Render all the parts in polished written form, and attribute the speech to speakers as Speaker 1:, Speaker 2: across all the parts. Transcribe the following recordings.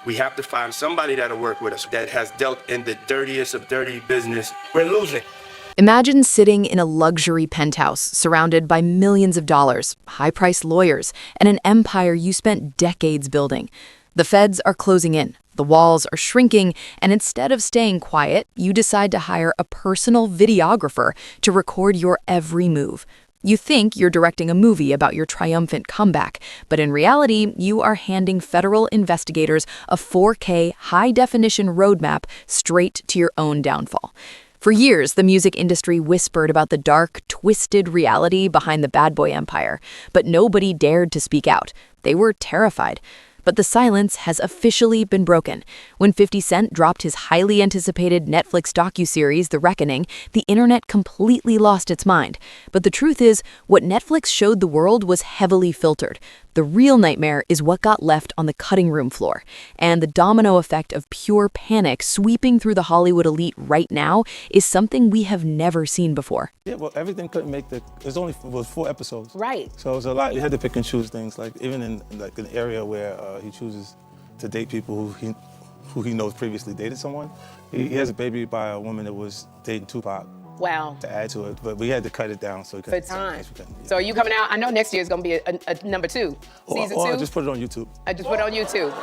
Speaker 1: We have to find somebody that'll work with us that has dealt in the dirtiest of dirty business. We're losing.
Speaker 2: Imagine sitting in a luxury penthouse surrounded by millions of dollars, high-priced lawyers, and an empire you spent decades building. The feds are closing in, the walls are shrinking, and instead of staying quiet, you decide to hire a personal videographer to record your every move. You think you're directing a movie about your triumphant comeback, but in reality, you are handing federal investigators a 4K high-definition roadmap straight to your own downfall. For years, the music industry whispered about the dark, twisted reality behind the bad boy empire, but nobody dared to speak out. They were terrified. But the silence has officially been broken. When 50 Cent dropped his highly anticipated Netflix docuseries, The Reckoning, the internet completely lost its mind. But the truth is, what Netflix showed the world was heavily filtered. The real nightmare is what got left on the cutting room floor. And the domino effect of pure panic sweeping through the Hollywood elite right now is something we have never seen before.
Speaker 3: Yeah, well, everything couldn't make it was 4 episodes.
Speaker 4: Right.
Speaker 3: So it was a lot. We had to pick and choose things, like even in like an area where he chooses to date people who he knows previously dated someone. He has a baby by a woman that was dating Tupac.
Speaker 4: Wow.
Speaker 3: To add to it, but we had to cut it down so we could.
Speaker 4: For time. So are you coming out? I know next year is going to be a number 2, season 2.
Speaker 3: I just put it on YouTube.
Speaker 4: I just put it on YouTube.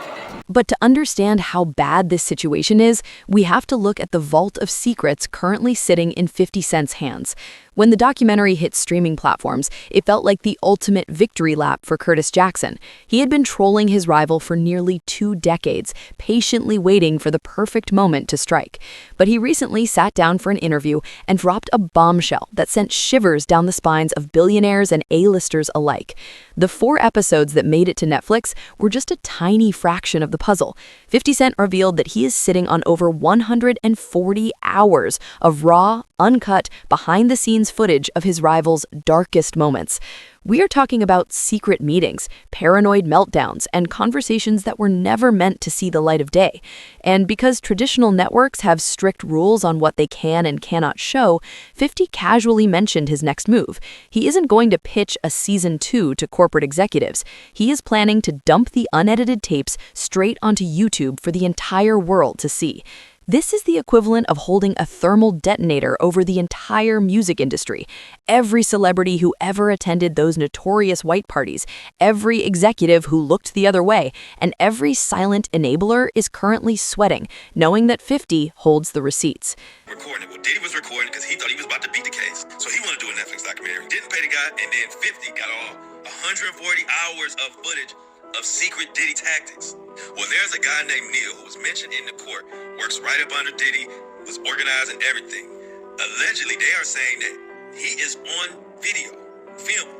Speaker 2: But to understand how bad this situation is, we have to look at the vault of secrets currently sitting in 50 Cent's hands. When the documentary hit streaming platforms, it felt like the ultimate victory lap for Curtis Jackson. He had been trolling his rival for nearly 2 decades, patiently waiting for the perfect moment to strike. But he recently sat down for an interview and dropped a bombshell that sent shivers down the spines of billionaires and A-listers alike. The 4 episodes that made it to Netflix were just a tiny fraction of the puzzle. 50 Cent revealed that he is sitting on over 140 hours of raw, uncut, behind-the-scenes footage of his rival's darkest moments. We are talking about secret meetings, paranoid meltdowns, and conversations that were never meant to see the light of day. And because traditional networks have strict rules on what they can and cannot show, 50 casually mentioned his next move. He isn't going to pitch a season 2 to corporate executives. He is planning to dump the unedited tapes straight onto YouTube for the entire world to see. This is the equivalent of holding a thermal detonator over the entire music industry. Every celebrity who ever attended those notorious white parties, every executive who looked the other way, and every silent enabler is currently sweating, knowing that 50 holds the receipts.
Speaker 5: Recording it. Well, Diddy was recording because he thought he was about to beat the case. So he wanted to do a Netflix documentary. Didn't pay the guy, and then 50 got all 140 hours of footage of secret Diddy tactics. Well, there's a guy named Neil who was mentioned in the court, works right up under Diddy, was organizing everything. Allegedly, they are saying that he is on video, film,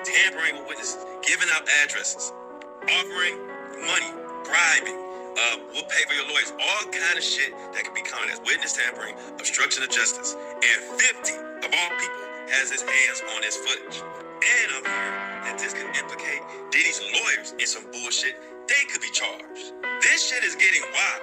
Speaker 5: tampering with witnesses, giving out addresses, offering money, bribing, we'll pay for your lawyers, all kind of shit that could be counted as witness tampering, obstruction of justice. And 50, of all people, has his hands on this footage. And I'm hearing that this could implicate Diddy's lawyers in some bullshit. They could be charged. This shit is getting wild.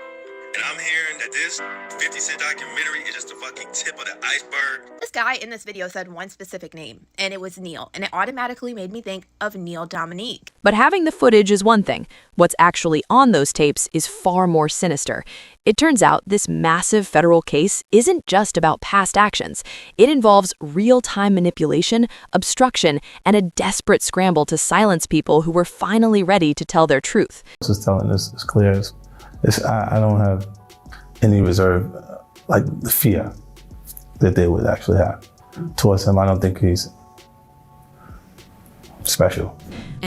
Speaker 5: And I'm hearing that this 50 Cent documentary is just the fucking tip of the iceberg.
Speaker 6: This guy in this video said one specific name, and it was Neil, and it automatically made me think of Neil Dominique.
Speaker 2: But having the footage is one thing. What's actually on those tapes is far more sinister. It turns out this massive federal case isn't just about past actions. It involves real-time manipulation, obstruction, and a desperate scramble to silence people who were finally ready to tell their truth.
Speaker 3: Just telling us as clear as I don't have any reserve, like the fear that they would actually have towards him. I don't think he's special.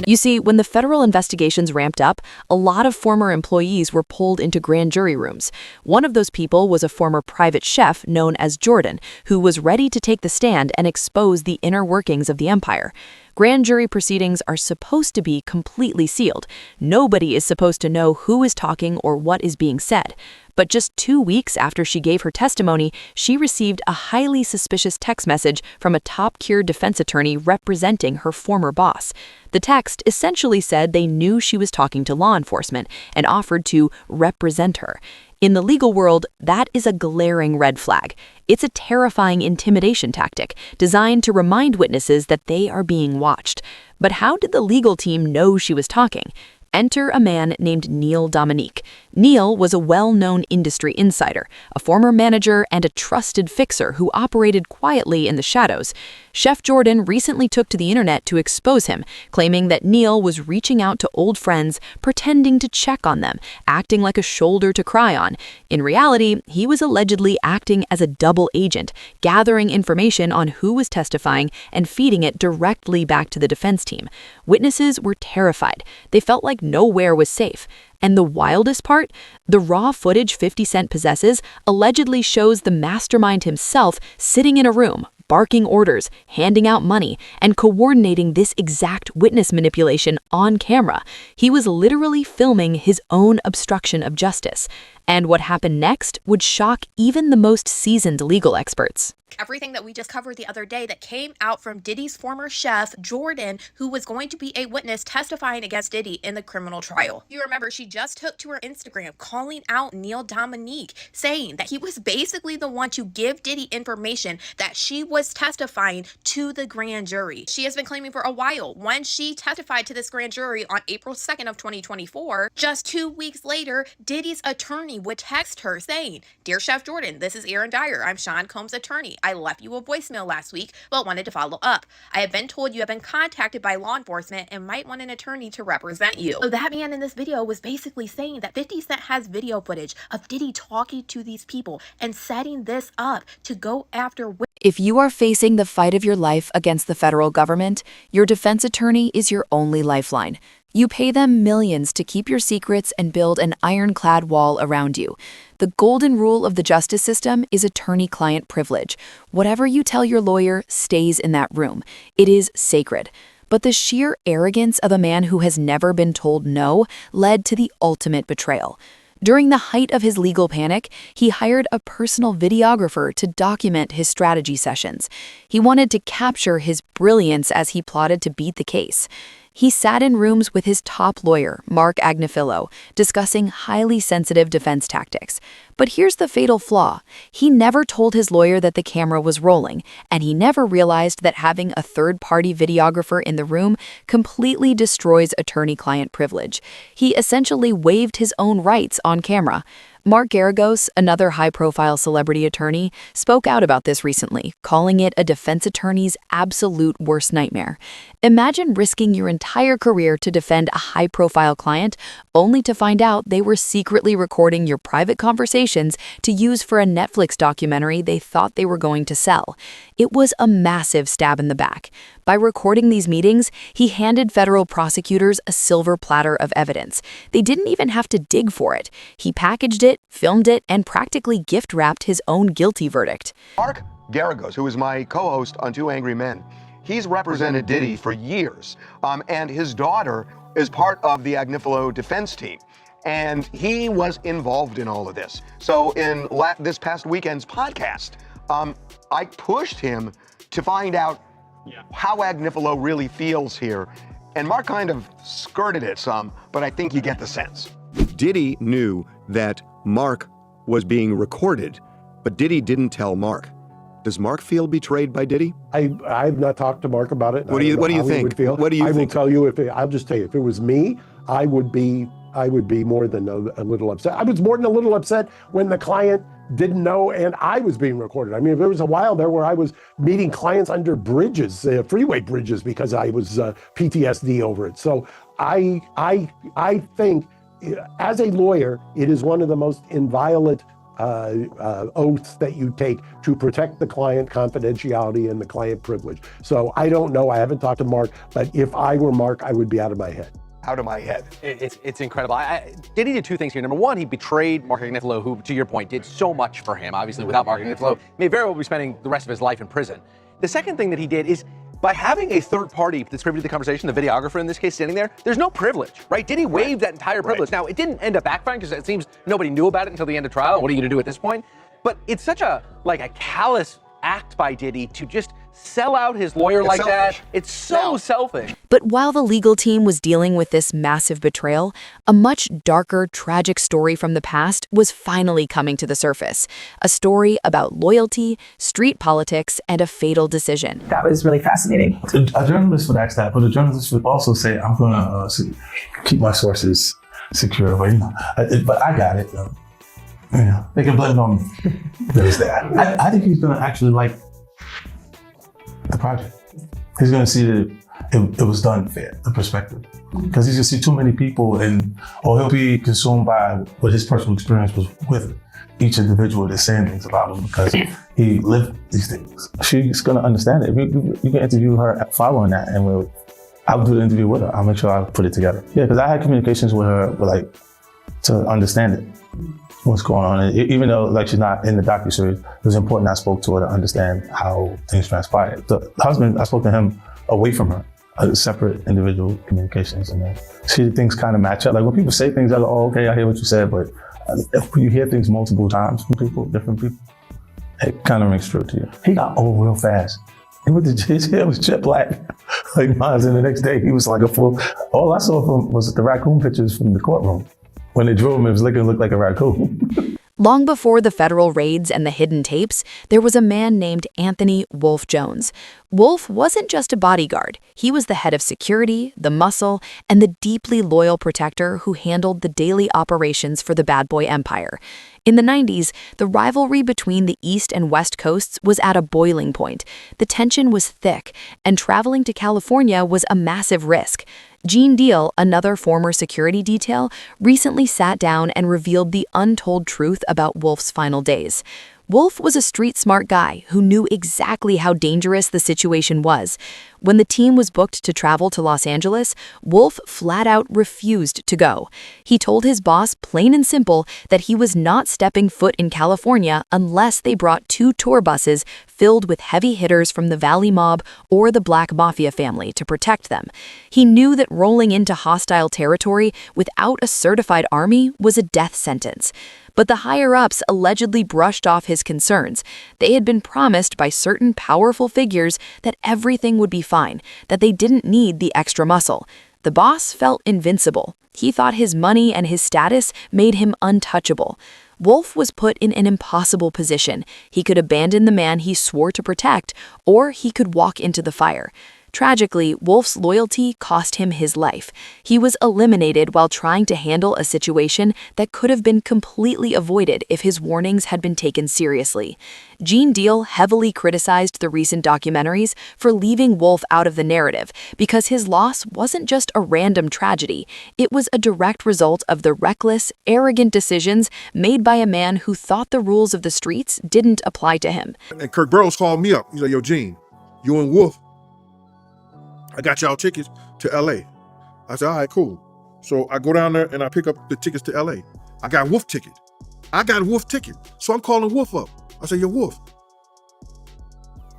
Speaker 2: You see, when the federal investigations ramped up, a lot of former employees were pulled into grand jury rooms. One of those people was a former private chef known as Jordan, who was ready to take the stand and expose the inner workings of the empire. Grand jury proceedings are supposed to be completely sealed. Nobody is supposed to know who is talking or what is being said. But just 2 weeks after she gave her testimony, she received a highly suspicious text message from a top-tier defense attorney representing her former boss. The text essentially said they knew she was talking to law enforcement and offered to represent her. In the legal world, that is a glaring red flag. It's a terrifying intimidation tactic designed to remind witnesses that they are being watched. But how did the legal team know she was talking? Enter a man named Neil Dominique. Neil was a well-known industry insider, a former manager and a trusted fixer who operated quietly in the shadows. Chef Jordan recently took to the internet to expose him, claiming that Neil was reaching out to old friends, pretending to check on them, acting like a shoulder to cry on. In reality, he was allegedly acting as a double agent, gathering information on who was testifying and feeding it directly back to the defense team. Witnesses were terrified. They felt like nowhere was safe. And the wildest part? The raw footage 50 Cent possesses allegedly shows the mastermind himself sitting in a room, barking orders, handing out money, and coordinating this exact witness manipulation on camera. He was literally filming his own obstruction of justice. And what happened next would shock even the most seasoned legal experts.
Speaker 6: Everything that we just covered the other day that came out from Diddy's former chef, Jordan, who was going to be a witness testifying against Diddy in the criminal trial. You remember, she just took to her Instagram calling out Neil Dominique, saying that he was basically the one to give Diddy information that she was testifying to the grand jury. She has been claiming for a while. When she testified to this grand jury on April 2nd of 2024, just 2 weeks later, Diddy's attorney would text her saying, "Dear Chef Jordan, this is Aaron Dyer. I'm Sean Combs' attorney. I left you a voicemail last week, but wanted to follow up. I have been told you have been contacted by law enforcement and might want an attorney to represent you." So that man in this video was basically saying that 50 Cent has video footage of Diddy talking to these people and setting this up to go after.
Speaker 2: If you are facing the fight of your life against the federal government, your defense attorney is your only lifeline. You pay them millions to keep your secrets and build an ironclad wall around you. The golden rule of the justice system is attorney-client privilege. Whatever you tell your lawyer stays in that room. It is sacred. But the sheer arrogance of a man who has never been told no led to the ultimate betrayal. During the height of his legal panic, he hired a personal videographer to document his strategy sessions. He wanted to capture his brilliance as he plotted to beat the case. He sat in rooms with his top lawyer, Mark Agnifilo, discussing highly sensitive defense tactics. But here's the fatal flaw. He never told his lawyer that the camera was rolling, and he never realized that having a third-party videographer in the room completely destroys attorney-client privilege. He essentially waived his own rights on camera. Mark Garagos, another high-profile celebrity attorney, spoke out about this recently, calling it a defense attorney's absolute worst nightmare. Imagine risking your entire career to defend a high-profile client, only to find out they were secretly recording your private conversations to use for a Netflix documentary they thought they were going to sell. It was a massive stab in the back. By recording these meetings, he handed federal prosecutors a silver platter of evidence. They didn't even have to dig for it. He packaged it, filmed it, and practically gift-wrapped his own guilty verdict.
Speaker 7: Mark Garagos, who is my co-host on Two Angry Men, he's represented Diddy for years, and his daughter is part of the Agnifilo defense team. And he was involved in all of this. So in this past weekend's podcast, I pushed him to find out how Agnifilo really feels here. And Mark kind of skirted it some, but I think you get the sense.
Speaker 8: Diddy knew that Mark was being recorded, but Diddy didn't tell Mark. Does Mark feel betrayed by Diddy?
Speaker 9: I've not talked to Mark about it.
Speaker 8: What do you think? What do you think?
Speaker 9: I will tell you, I'll just tell you, if it was me, I would be more than a little upset. I was more than a little upset when the client didn't know and I was being recorded. I mean, there was a while there where I was meeting clients under bridges, freeway bridges, because I was PTSD over it. So I think, as a lawyer, it is one of the most inviolate oaths that you take to protect the client confidentiality and the client privilege. So I don't know, I haven't talked to Mark, but if I were Mark, I would be out of my head.
Speaker 7: Out of my head.
Speaker 10: It's incredible. Diddy did two things here. Number one, he betrayed Mark Agnifilo, who, to your point, did so much for him. Obviously, without Mark Agnifilo, may very well be spending the rest of his life in prison. The second thing that he did is, by having a third party that's privy to the conversation, the videographer in this case standing there, there's no privilege, right? Diddy waived that entire privilege. Now, it didn't end up backfiring because it seems nobody knew about it until the end of trial. What are you going to do at this point? But it's such a callous act by Diddy to just sell out his lawyer like that.
Speaker 7: selfish.
Speaker 10: It's so selfish.
Speaker 2: But while the legal team was dealing with this massive betrayal, a much darker, tragic story from the past was finally coming to the surface. A story about loyalty, street politics, and a fatal decision.
Speaker 11: That was really fascinating.
Speaker 3: A journalist would ask that, but a journalist would also say, I'm going to keep my sources secure. But I got it. They can blame it on me. There's that. I think he's going to actually like the project. He's going to see that it was done fair, the perspective. Because he's going to see too many people or he'll be consumed by what his personal experience was with each individual that's saying things about him because he lived these things. She's going to understand it. You can interview her following that and I'll do the interview with her. I'll make sure I put it together. Yeah, because I had communications with her to understand it, what's going on. And even though she's not in the docuseries, it was important I spoke to her to understand how things transpired. The husband, I spoke to him away from her, separate individual communications. And see things kind of match up. Like when people say things, I go, oh, okay, I hear what you said, but if you hear things multiple times from people, different people, it kind of rings true to you. He got old real fast. His hair was jet black, like mine. And the next day, he was like a full. All I saw from was the raccoon pictures from the courtroom. When they drew him, it looked like a raccoon.
Speaker 2: Long before the federal raids and the hidden tapes, there was a man named Anthony Wolf Jones. Wolf wasn't just a bodyguard. He was the head of security, the muscle, and the deeply loyal protector who handled the daily operations for the bad boy empire. In the 90s, the rivalry between the East and West Coasts was at a boiling point. The tension was thick, and traveling to California was a massive risk. Gene Deal, another former security detail, recently sat down and revealed the untold truth about Wolf's final days. Wolf was a street-smart guy who knew exactly how dangerous the situation was. When the team was booked to travel to Los Angeles, Wolf flat-out refused to go. He told his boss plain and simple that he was not stepping foot in California unless they brought 2 tour buses filled with heavy hitters from the Valley Mob or the Black Mafia family to protect them. He knew that rolling into hostile territory without a certified army was a death sentence. But the higher-ups allegedly brushed off his concerns. They had been promised by certain powerful figures that everything would be fine, that they didn't need the extra muscle. The boss felt invincible. He thought his money and his status made him untouchable. Wolf was put in an impossible position. He could abandon the man he swore to protect, or he could walk into the fire. Tragically, Wolf's loyalty cost him his life. He was eliminated while trying to handle a situation that could have been completely avoided if his warnings had been taken seriously. Gene Deal heavily criticized the recent documentaries for leaving Wolf out of the narrative because his loss wasn't just a random tragedy. It was a direct result of the reckless, arrogant decisions made by a man who thought the rules of the streets didn't apply to him.
Speaker 12: And Kirk Burrows called me up. He's like, yo, Gene, you and Wolf, I got y'all tickets to LA. I said, all right, cool. So I go down there and I pick up the tickets to LA. I got Wolf ticket. So I'm calling Wolf up. I said, yo, Wolf,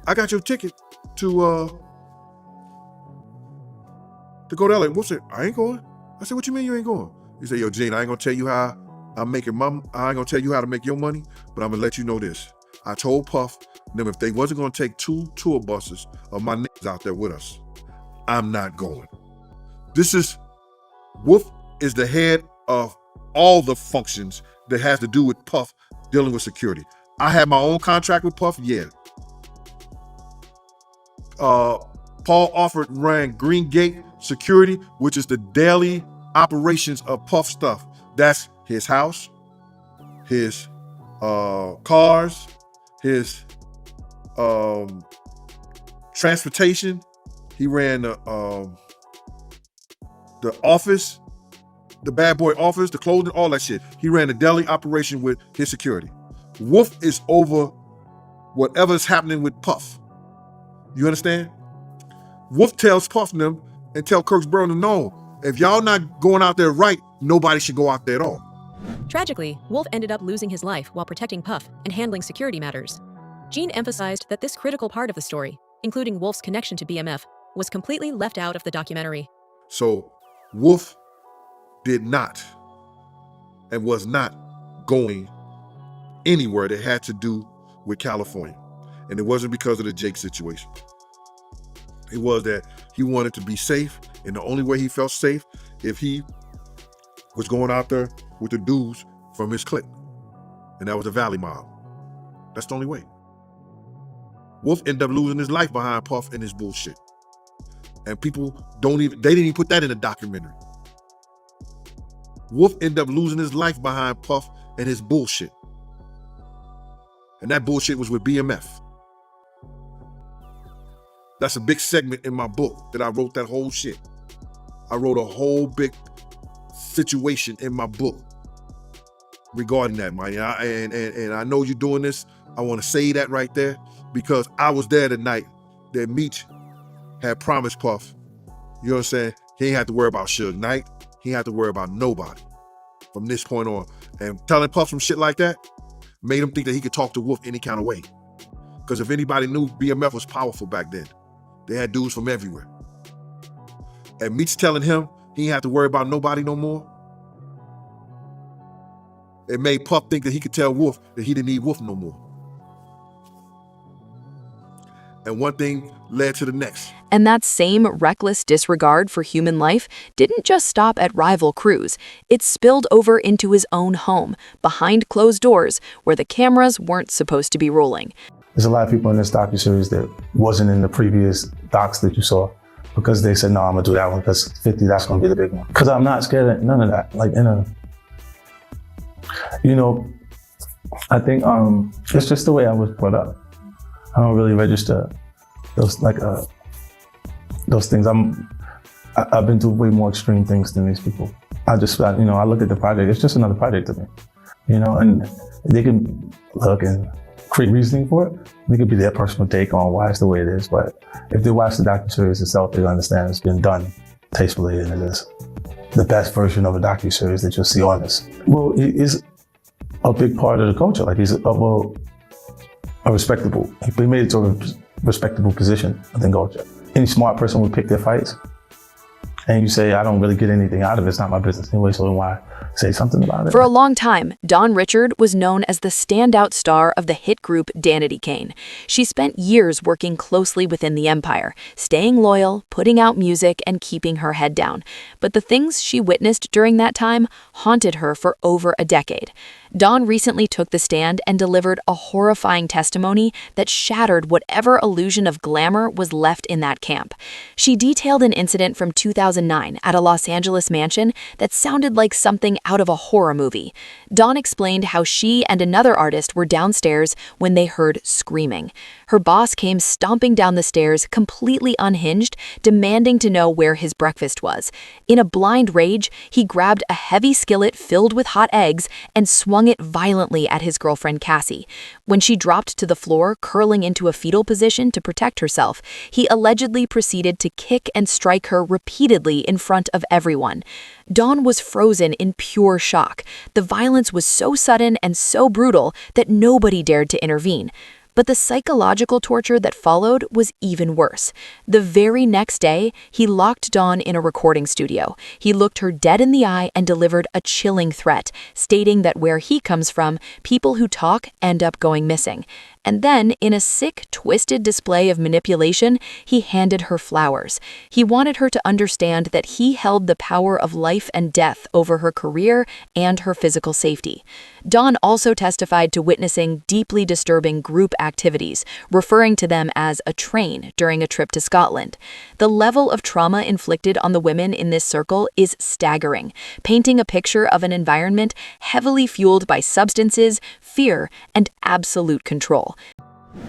Speaker 12: I got your ticket to go to LA. Wolf said, I ain't going. I said, what you mean you ain't going? He said, yo, Gene, I ain't gonna tell you how I'm making I ain't gonna tell you how to make your money, but I'm gonna let you know this. I told Puff them if they wasn't gonna take 2 tour buses of my niggas out there with us, I'm not going. Wolf is the head of all the functions that has to do with Puff dealing with security. I have my own contract with Puff, yeah. Paul Offord ran Green Gate Security, which is the daily operations of Puff stuff. That's his house, his cars, his transportation. He ran the office, the bad boy office, the clothing, all that shit. He ran the daily operation with his security. Wolf is over whatever's happening with Puff. You understand? Wolf tells Puff and them and tell Kirksborough, no, if y'all not going out there right, nobody should go out there at all.
Speaker 13: Tragically, Wolf ended up losing his life while protecting Puff and handling security matters. Gene emphasized that this critical part of the story, including Wolf's connection to BMF, was completely left out of the documentary.
Speaker 12: So Wolf did not and was not going anywhere that had to do with California. And it wasn't because of the Jake situation. It was that he wanted to be safe, and the only way he felt safe if he was going out there with the dudes from his clique, and that was the Valley Mob. That's the only way. Wolf ended up losing his life behind Puff and his bullshit. And people they didn't even put that in the documentary. Wolf ended up losing his life behind Puff and his bullshit. And that bullshit was with BMF. That's a big segment in my book that I wrote that whole shit. I wrote a whole big situation in my book regarding that, man. And I know you're doing this. I want to say that right there because I was there the night that Meech had promised Puff, you know what I'm saying? He ain't have to worry about Suge Knight. He ain't have to worry about nobody from this point on. And telling Puff some shit like that made him think that he could talk to Wolf any kind of way. Because if anybody knew, BMF was powerful back then. They had dudes from everywhere. And Meech telling him he ain't have to worry about nobody no more, it made Puff think that he could tell Wolf that he didn't need Wolf no more. And one thing led to the next.
Speaker 2: And that same reckless disregard for human life didn't just stop at rival crews. It spilled over into his own home, behind closed doors, where the cameras weren't supposed to be rolling.
Speaker 3: There's a lot of people in this docuseries that wasn't in the previous docs that you saw because they said, no, I'm gonna do that one because 50, that's gonna be the big one. Because I'm not scared of none of that. Like, I think it's just the way I was brought up. I don't really register those things. I've been through way more extreme things than these people. I look at the project. It's just another project to me, and they can look and create reasoning for it. It could be their personal take on why it's the way it is. But if they watch the docuseries itself, they understand it's been done tastefully and it is the best version of a docuseries that you'll see on this. Well, it is a big part of the culture. Like he's a respectable. He made it to a respectable position within culture. Any smart person would pick their fights. And you say, I don't really get anything out of it. It's not my business anyway, so why say something about it?
Speaker 2: For a long time, Dawn Richard was known as the standout star of the hit group Danity Kane. She spent years working closely within the empire, staying loyal, putting out music, and keeping her head down. But the things she witnessed during that time haunted her for over a decade. Dawn recently took the stand and delivered a horrifying testimony that shattered whatever illusion of glamour was left in that camp. She detailed an incident from 2009 at a Los Angeles mansion that sounded like something out of a horror movie. Dawn explained how she and another artist were downstairs when they heard screaming. Her boss came stomping down the stairs, completely unhinged, demanding to know where his breakfast was. In a blind rage, he grabbed a heavy skillet filled with hot eggs and swung it violently at his girlfriend Cassie. When she dropped to the floor, curling into a fetal position to protect herself, he allegedly proceeded to kick and strike her repeatedly in front of everyone. Dawn was frozen in pure shock. The violence was so sudden and so brutal that nobody dared to intervene. But the psychological torture that followed was even worse. The very next day, he locked Dawn in a recording studio. He looked her dead in the eye and delivered a chilling threat, stating that where he comes from, people who talk end up going missing. And then, in a sick, twisted display of manipulation, he handed her flowers. He wanted her to understand that he held the power of life and death over her career and her physical safety. Dawn also testified to witnessing deeply disturbing group activities, referring to them as a train during a trip to Scotland. The level of trauma inflicted on the women in this circle is staggering, painting a picture of an environment heavily fueled by substances, fear, and absolute control.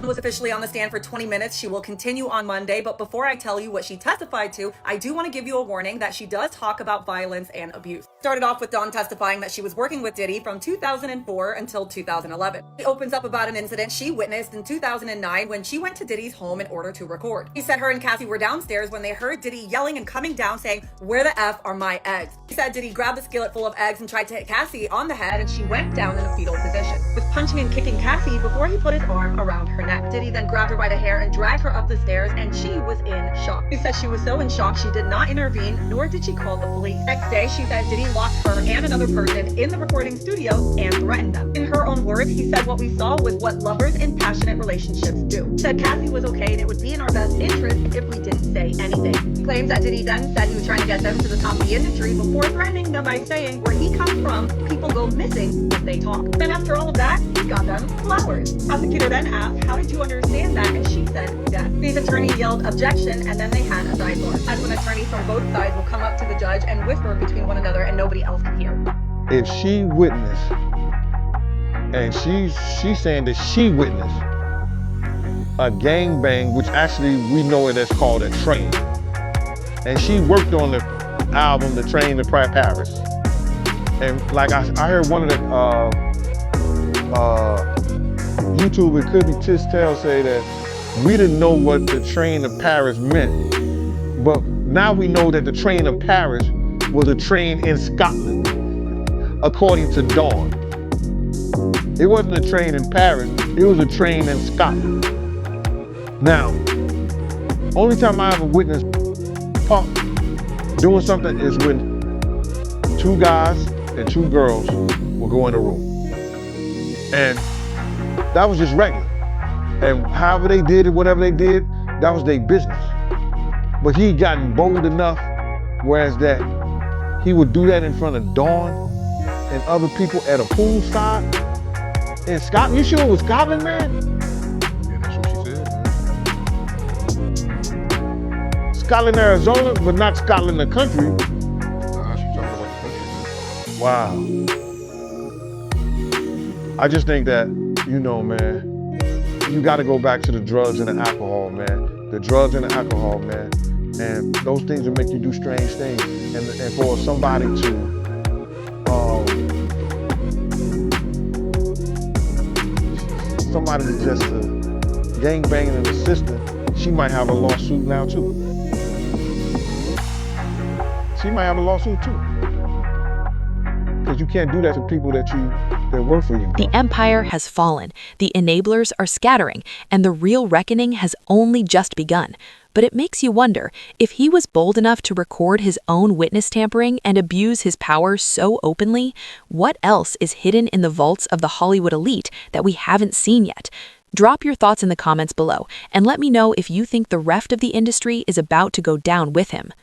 Speaker 11: Was officially on the stand for 20 minutes. She will continue on Monday, but before I tell you what she testified to, I do want to give you a warning that she does talk about violence and abuse. Started off with Dawn testifying that she was working with Diddy from 2004 until 2011. She opens up about an incident she witnessed in 2009 when she went to Diddy's home in order to record. She said her and Cassie were downstairs when they heard Diddy yelling and coming down saying, "Where the F are my eggs?" She said Diddy grabbed a skillet full of eggs and tried to hit Cassie on the head, and she went down in a fetal position, with punching and kicking Cassie before he put his arm around her neck. Diddy then grabbed her by the hair and dragged her up the stairs, and she was in shock. She said she was so in shock she did not intervene, nor did she call the police. Next day, she said Diddy locked her and another person in the recording studio and threatened them. In her own words, he said what we saw was what lovers in passionate relationships do. Said Cassie was okay and it would be in our best interest if we didn't say anything. He claims that Diddy then said he was trying to get them to the top of the industry before threatening them by saying where he comes from, people go missing if they talk. Then after all of that, he got them flowers. Prosecutor then asked, how did you understand that? And she said, yes. His attorney yelled objection, and then they had a sidebar. As when attorneys from both sides will come up to the judge and whisper between one another and nobody else can hear.
Speaker 14: If she witnessed, and she's saying that she witnessed a gangbang, which actually we know it as called a train. And she worked on the album, The Train to Paris. And like I heard one of the YouTuber Could Be Tistel say that we didn't know what the train to Paris meant. But now we know that the train to Paris was a train in Scotland, according to Dawn. It wasn't a train in Paris, it was a train in Scotland. Now, only time I ever witnessed Puff doing something is when 2 guys and 2 girls will go in a room. And that was just regular. And however they did it, whatever they did, that was their business. But he gotten bold enough, whereas that he would do that in front of Dawn and other people at a poolside in Scotland. You sure it was Scotland, man?
Speaker 12: Yeah, that's what she said, man.
Speaker 14: Scotland, Arizona, but not Scotland, the country.
Speaker 12: Nah, she talking about the country, man.
Speaker 14: Wow. I just think that, you know, man, you gotta go back to the drugs and the alcohol, man. The drugs and the alcohol, man. And those things will make you do strange things. And for somebody to, just gangbanging in the system, she might have a lawsuit now too. She might have a lawsuit too. Because you can't do that to people that work for you.
Speaker 2: The empire has fallen, the enablers are scattering, and the real reckoning has only just begun. But it makes you wonder, if he was bold enough to record his own witness tampering and abuse his power so openly, what else is hidden in the vaults of the Hollywood elite that we haven't seen yet? Drop your thoughts in the comments below, and let me know if you think the rest of the industry is about to go down with him.